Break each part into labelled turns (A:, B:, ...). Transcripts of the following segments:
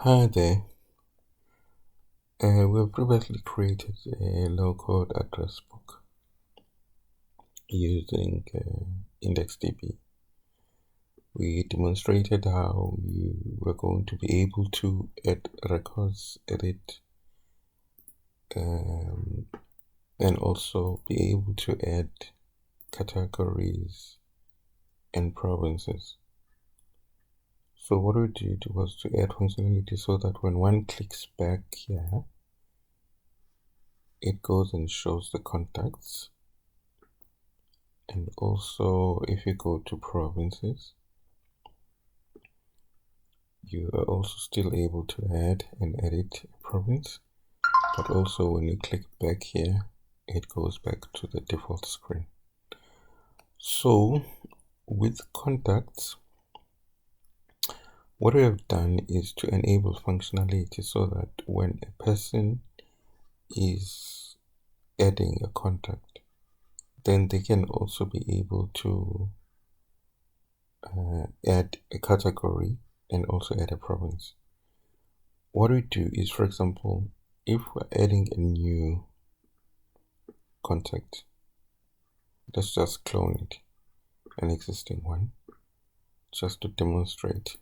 A: Hi there. We've previously created a low-code address book using IndexedDB. We demonstrated how you were going to be able to add records, edit, and also be able to add categories and provinces. So what we did was to add functionality so that when one clicks back here, it goes and shows the contacts. And also, if you go to provinces, you are also still able to add and edit a province, but also when you click back here, it goes back to the default screen. So with contacts, what we have done is to enable functionality so that when a person is adding a contact, then they can also be able to add a category and also add a province. What we do is, for example, if we're adding a new contact, let's just clone it, an existing one, just to demonstrate.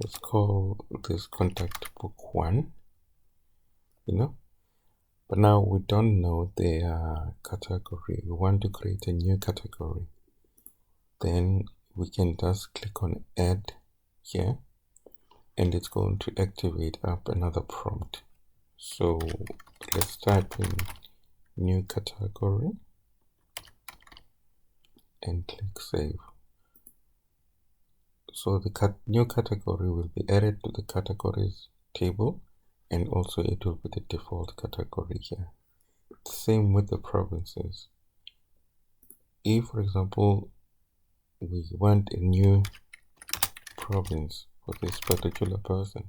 A: Let's call this contact book 1, but now we don't know their category. We want to create a new category. Then we can just click on add here, and it's going to activate up another prompt. So let's type in new category and click save. So the new category will be added to the categories table, and also it will be the default category here. Same with the provinces. If, for example, we want a new province for this particular person,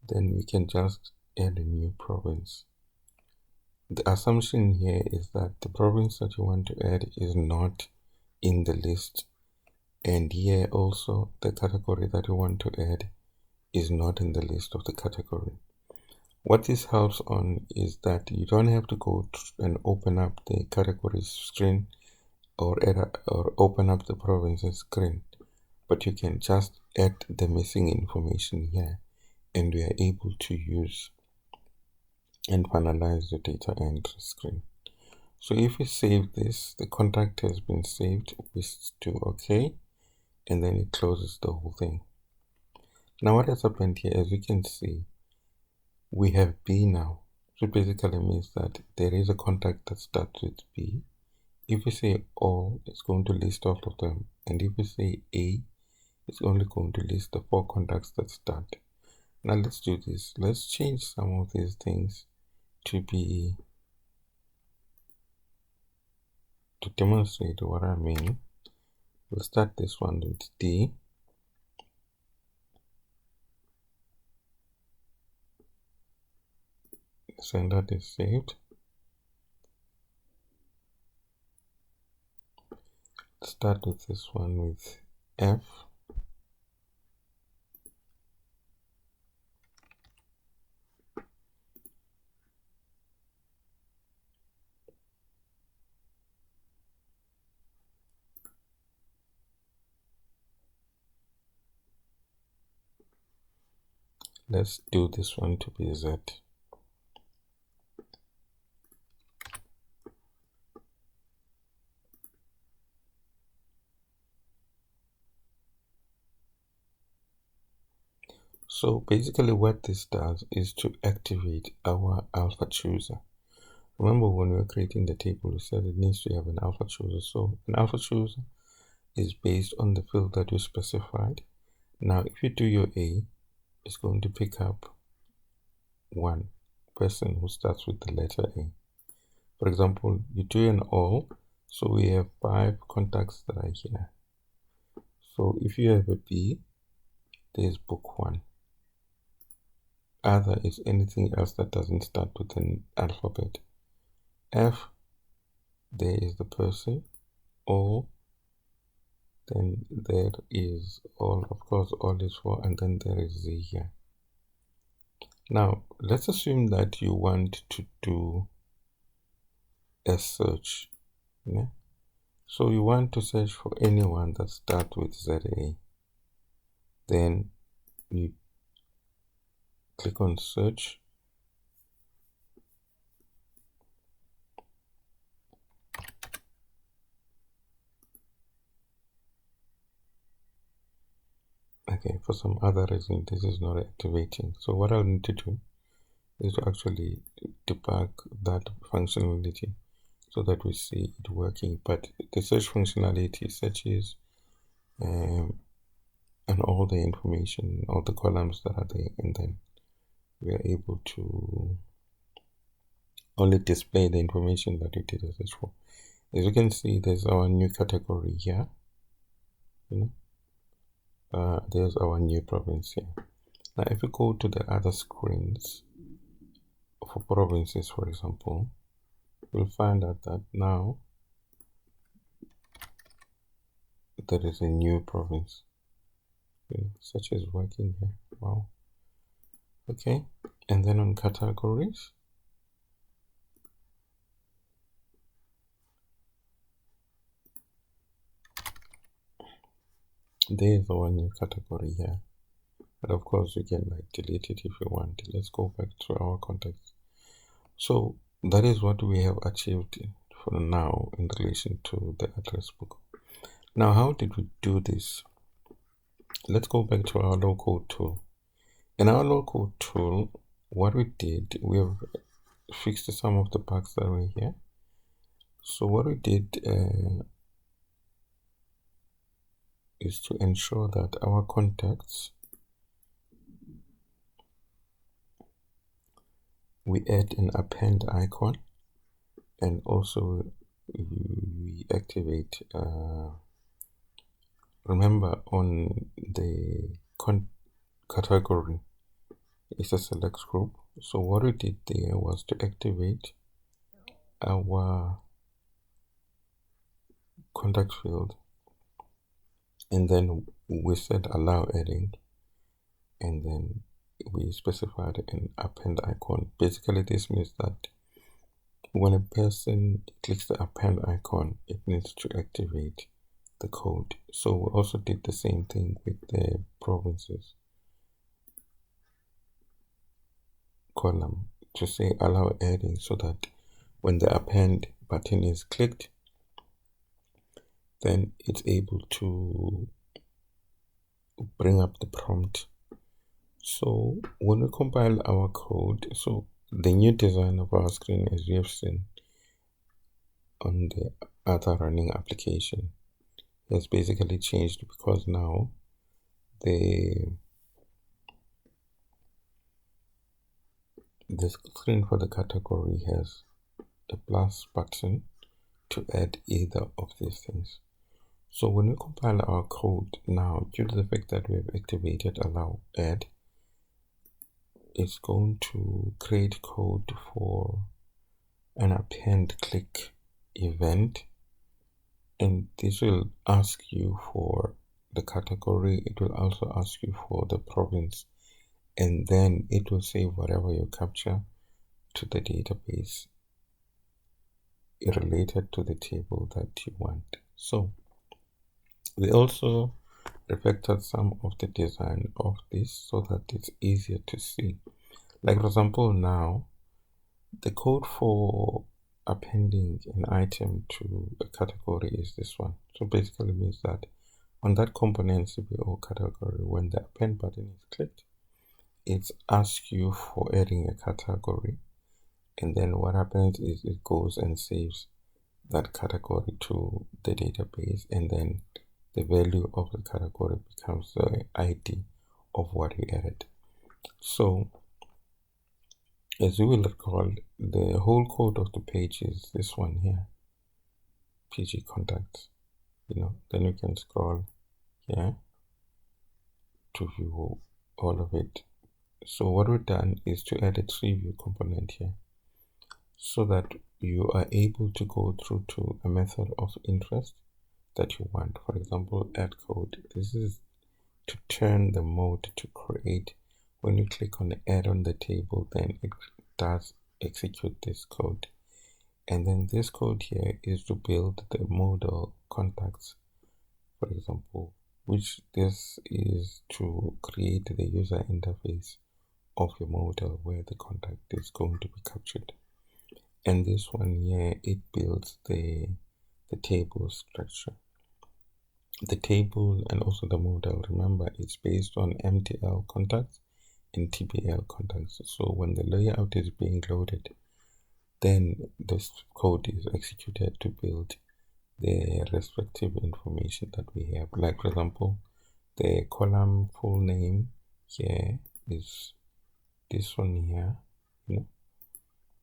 A: then we can just add a new province. The assumption here is that the province that you want to add is not in the list, and here also the category that you want to add is not in the list of the category. What this helps on is that you don't have to go and open up the categories screen or open up the provinces screen, but you can just add the missing information here, and we are able to use and finalize the data entry screen. So if we save this, the contact has been saved, we do OK, and then it closes the whole thing. Now what has happened here, as you can see, we have B now. So basically means that there is a contact that starts with B. If we say all, it's going to list all of them. And if we say A, it's only going to list the 4 contacts that start. Now let's do this. Let's change some of these things to demonstrate what I mean. We'll start this one with D. So that is saved. Start with this one with F. Let's do this one to be Z. So basically what this does is to activate our alpha chooser. Remember when we were creating the table, we said it needs to have an alpha chooser. So an alpha chooser is based on the field that you specified. Now if you do your A, it's going to pick up one person who starts with the letter A. For example, you do an all, so we have 5 contacts that are here. So if you have a B, there's book 1. Other is anything else that doesn't start with an alphabet. F there is the person, all, then there is all, of course all is for, and then there is z here. Now let's assume that you want to do a search, yeah? So you want to search for anyone that starts with ZA. Then you click on search. Okay, for some other reason this is not activating. So what I'll need to do is to actually debug that functionality so that we see it working. But the search functionality searches and all the information, all the columns that are there, and then we are able to only display the information that we did a search for. As you can see, there's our new category here. There's our new province here. Now if we go to the other screens for provinces, for example, we'll find out that now there is a new province. Search is working here. Wow. Okay, and then on categories, there is our new category here. But of course you can like delete it if you want. Let's go back to our context. So that is what we have achieved for now in relation to the address book. Now how did we do this? Let's go back to our low code tool. In our low code tool, what we did, we have fixed some of the bugs that were here. So what we did is to ensure that our contacts, we add an append icon, and also we activate, remember on the category is a select group. So what we did there was to activate our contact field, and then we said allow adding, and then we specified an append icon. Basically this means that when a person clicks the append icon, it needs to activate the code. So we also did the same thing with the provinces column to say allow adding, so that when the append button is clicked, then it's able to bring up the prompt. So when we compile our code, so the new design of our screen, as we have seen on the other running application, has basically changed, because now the screen for the category has a plus button to add either of these things. So when we compile our code now, due to the fact that we have activated allow add, it's going to create code for an append click event, and this will ask you for the category. It will also ask you for the province, and then it will save whatever you capture to the database related to the table that you want. So we also refactored some of the design of this so that it's easier to see. Like for example, now the code for appending an item to a category is this one. So basically means that on that component CPO category, when the append button is clicked, it asks you for adding a category, and then what happens is it goes and saves that category to the database, and then the value of the category becomes the ID of what you added. So as you will recall, the whole code of the page is this one here, PG contacts. Then you can scroll here to view all of it. So what we've done is to add a tree view component here. so that you are able to go through to a method of interest that you want. For example, add code. This is to turn the mode to create. When you click on the add on the table, then it does execute this code. And then this code here is to build the modal contacts, for example, which this is to create the user interface of your modal where the contact is going to be captured. And this one here, it builds the table structure. The table and also the modal, remember, it's based on MTL contacts and TBL contacts. So when the layout is being loaded, then this code is executed to build the respective information that we have. Like, for example, the column full name here is this one here, you know,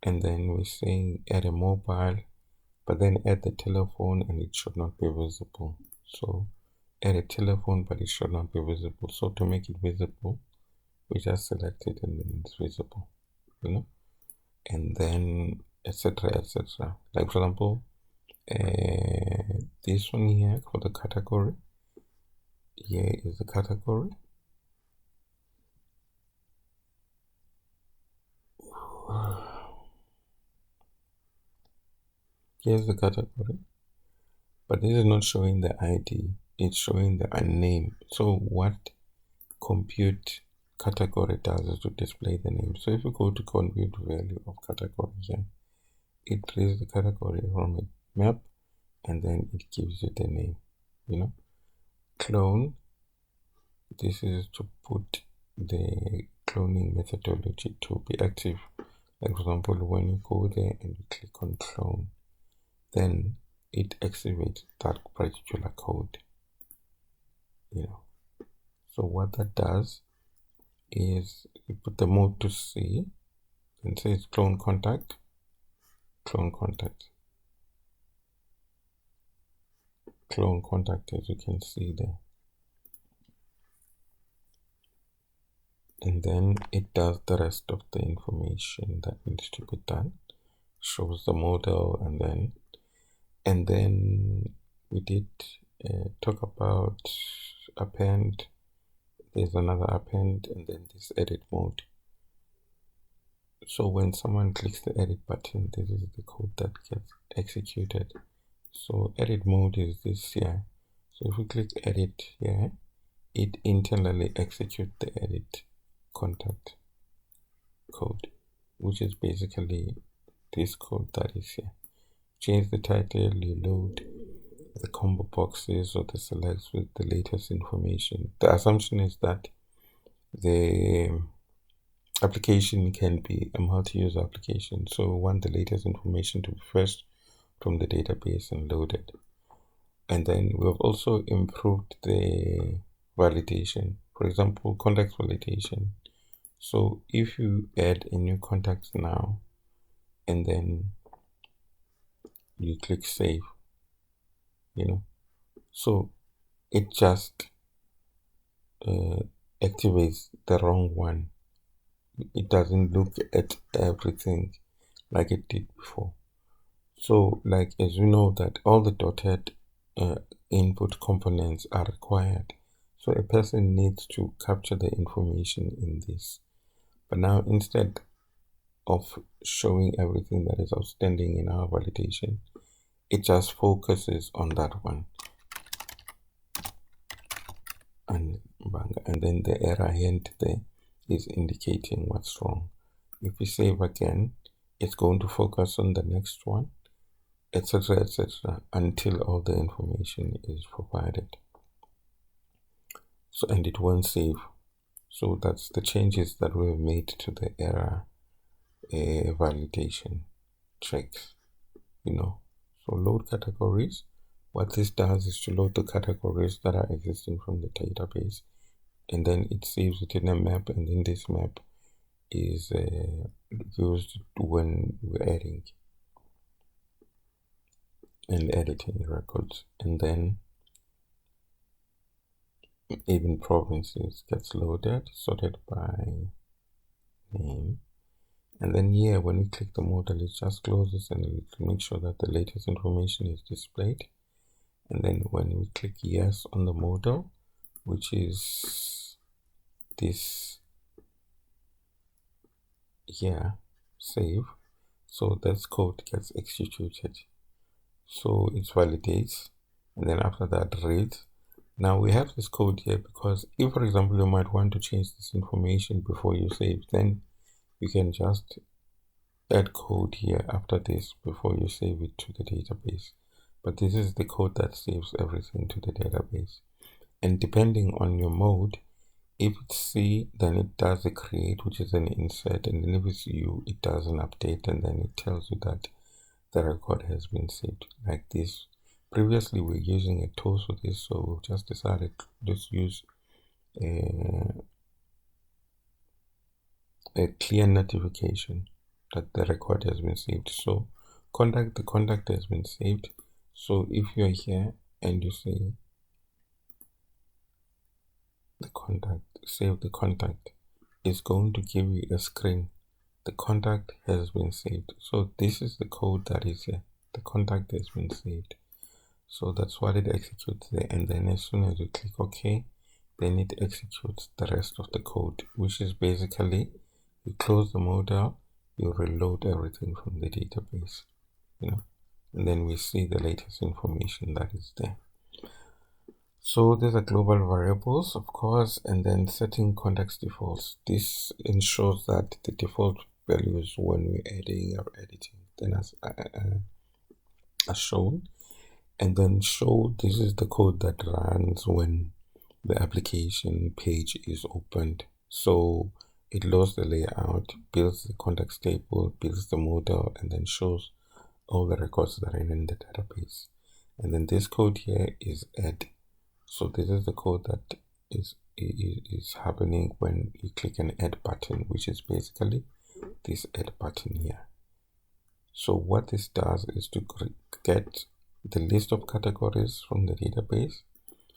A: and then we're saying add a mobile, but then add the telephone and it should not be visible. So add a telephone, but it should not be visible. So to make it visible, we just select it and then it's visible, you know, and then etc. etc. Like, for example, this one here for the category. Here is the category. Here's the category, but this is not showing the ID, it's showing the name. So what compute category does is to display the name. So if you go to compute value of category here, it reads the category from a map and then it gives you the name, you know. Clone, this is to put the cloning methodology to be active. Like, for example, when you go there and you click on clone, then it activates that particular code, you know. So what that does is you put the mode to C and say it's clone contact, clone contact, clone contact, as you can see there. And then it does the rest of the information that needs to be done, shows the model, and then we did talk about append. There's another append, and then this edit mode. So when someone clicks the edit button, this is the code that gets executed. So edit mode is this here. So if we click edit here, it internally executes the edit contact code, which is basically this code that is here. Change the title, you load the combo boxes or the selects with the latest information. The assumption is that the application can be a multi-user application, so we want the latest information to be fetched from the database and loaded. And then we have also improved the validation, for example, context validation. So if you add a new contact now and then you click save, you know, so it just activates the wrong one. It doesn't look at everything like it did before. So, like, as you know that all the dotted input components are required, so a person needs to capture the information in this. But now, instead of showing everything that is outstanding in our validation, it just focuses on that one, and then the error hint there is indicating what's wrong. If we save again, it's going to focus on the next one, etc., etc., until all the information is provided. So, and it won't save. So that's the changes that we have made to the error validation checks, you know. So load categories. What this does is to load the categories that are existing from the database, and then it saves it in a map, and then this map is used when we're adding and editing records. And then even provinces gets loaded, sorted by name, And then here, when we click the modal, it just closes and it will make sure that the latest information is displayed. And then when we click yes on the modal, which is this here, save, so this code gets executed. So it validates, and then after that reads. Now we have this code here because if, for example, you might want to change this information before you save, then you can just add code here after this before you save it to the database. But this is the code that saves everything to the database. And depending on your mode, if it's C, then it does a create, which is an insert, and then if it's U, it does an update, and then it tells you that the record has been saved like this. Previously we were using a tool for this, so we've just decided to just use a clear notification that the record has been saved. So the contact has been saved. So if you're here and you say the contact, save the contact, it's going to give you a screen. The contact has been saved. So this is the code that is here. The contact has been saved. So that's what it executes there. And then as soon as you click OK, then it executes the rest of the code, which is basically you close the modal, you reload everything from the database, and then we see the latest information that is there. So there's a global variables, of course, and then setting context defaults. This ensures that the default values when we're adding or editing, then as shown. And then show, this is the code that runs when the application page is opened. So it loads the layout, builds the context table, builds the modal, and then shows all the records that are in the database. And then this code here is add. So this is the code that is happening when you click an add button, which is basically this add button here. So what this does is to get the list of categories from the database,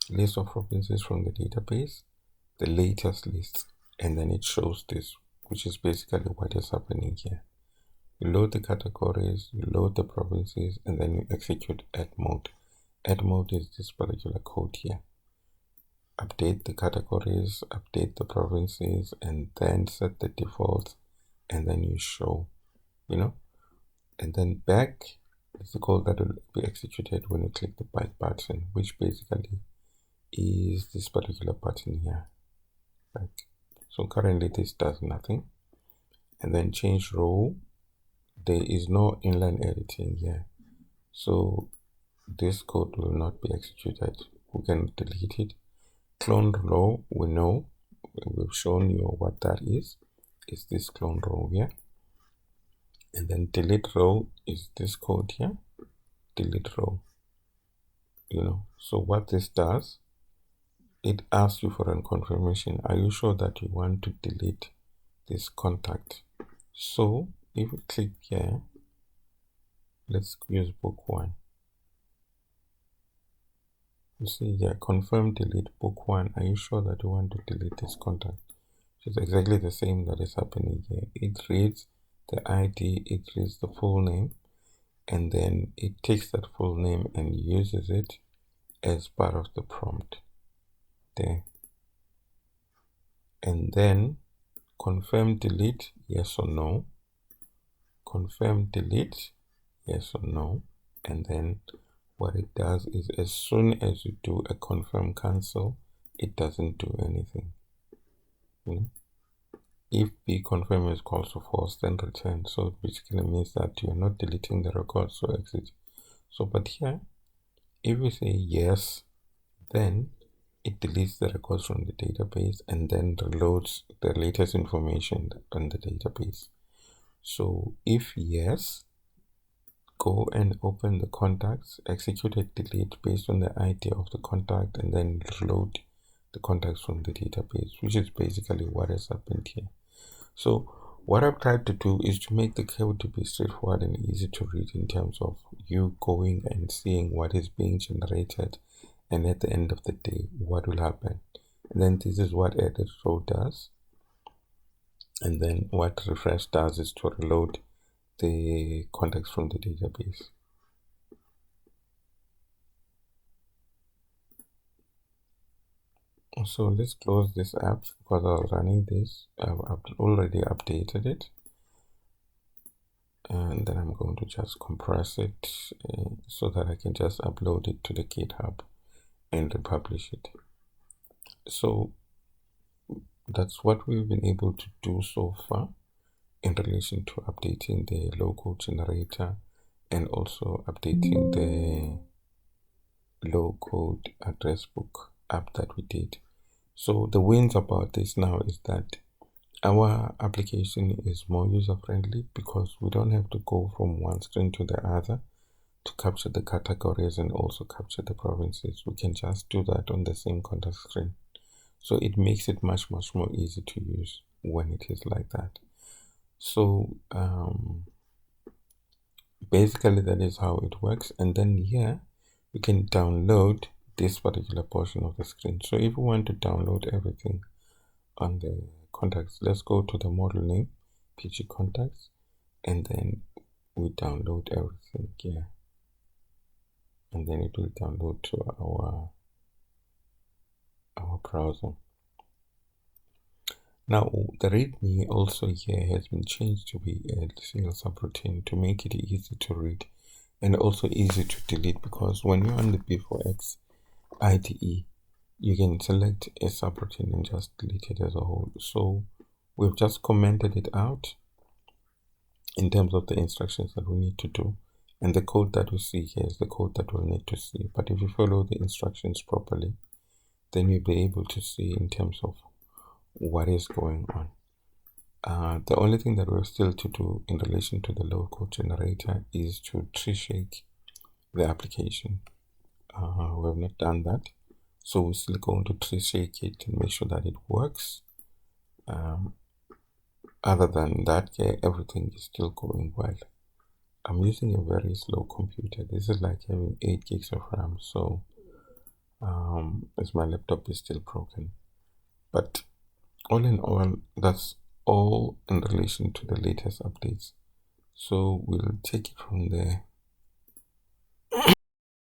A: list of provinces from the database, the latest list, and then it shows this, which is basically what is happening here. You load the categories, you load the provinces, and then you execute add mode. Add mode is this particular code here. Update the categories, update the provinces, and then set the default, and then you show, and then back is the code that will be executed when you click the back button, which basically is this particular button here. Back. So currently this does nothing. And then change row, there is no inline editing here, so this code will not be executed. We can delete it. Clone row, we know, we've shown you what that is. It's this clone row here. And then delete row is this code here. Delete row. So what this does, it asks you for a confirmation. Are you sure that you want to delete this contact? So if we click here, let's use book 1. You see here, confirm delete book 1. Are you sure that you want to delete this contact? Which is exactly the same that is happening here. It reads the ID, it reads the full name, and then it takes that full name and uses it as part of the prompt there. And then confirm delete, yes or no. Confirm delete, yes or no. And then what it does is as soon as you do a confirm cancel, it doesn't do anything. If the confirm is equals to false, then return. So it basically means that you are not deleting the record, so exit. So but here, if we say yes, then it deletes the records from the database and then reloads the latest information on the database. So if yes, go and open the contacts, execute a delete based on the ID of the contact, and then reload the contacts from the database, which is basically what has happened here. So what I've tried to do is to make the code to be straightforward and easy to read in terms of you going and seeing what is being generated, and at the end of the day, what will happen. And then this is what edit row does. And then what refresh does is to reload the context from the database. So let's close this app because I was running this. I've already updated it. And then I'm going to just compress it so that I can just upload it to the GitHub and republish it. So that's what we've been able to do so far in relation to updating the low code generator and also updating the low code address book app that we did. So the wins about this now is that our application is more user friendly because we don't have to go from one screen to the other to capture the categories and also capture the provinces. We can just do that on the same contact screen. So it makes it much more easy to use when it is like that. So basically that is how it works. And then here we can download this particular portion of the screen. So if we want to download everything on the contacts, let's go to the model name, PG contacts, and then we download everything here. And then it will download to our browser. Now the README also here has been changed to be a single subroutine to make it easy to read and also easy to delete, because when you're on the B4X IDE, you can select a subroutine and just delete it as a whole. So we've just commented it out in terms of the instructions that we need to do. And the code that we see here is the code that we'll need to see. But if you follow the instructions properly, then you'll be able to see in terms of what is going on. The only thing that we're still to do in relation to the low code generator is to tree shake the application. We have not done that. So we're still going to tree shake it and make sure that it works. Other than that, yeah, everything is still going well. I'm using a very slow computer. This is like having 8 gigs of RAM. So as my laptop is still broken. But all in all, that's all in relation to the latest updates. So we'll take it from there.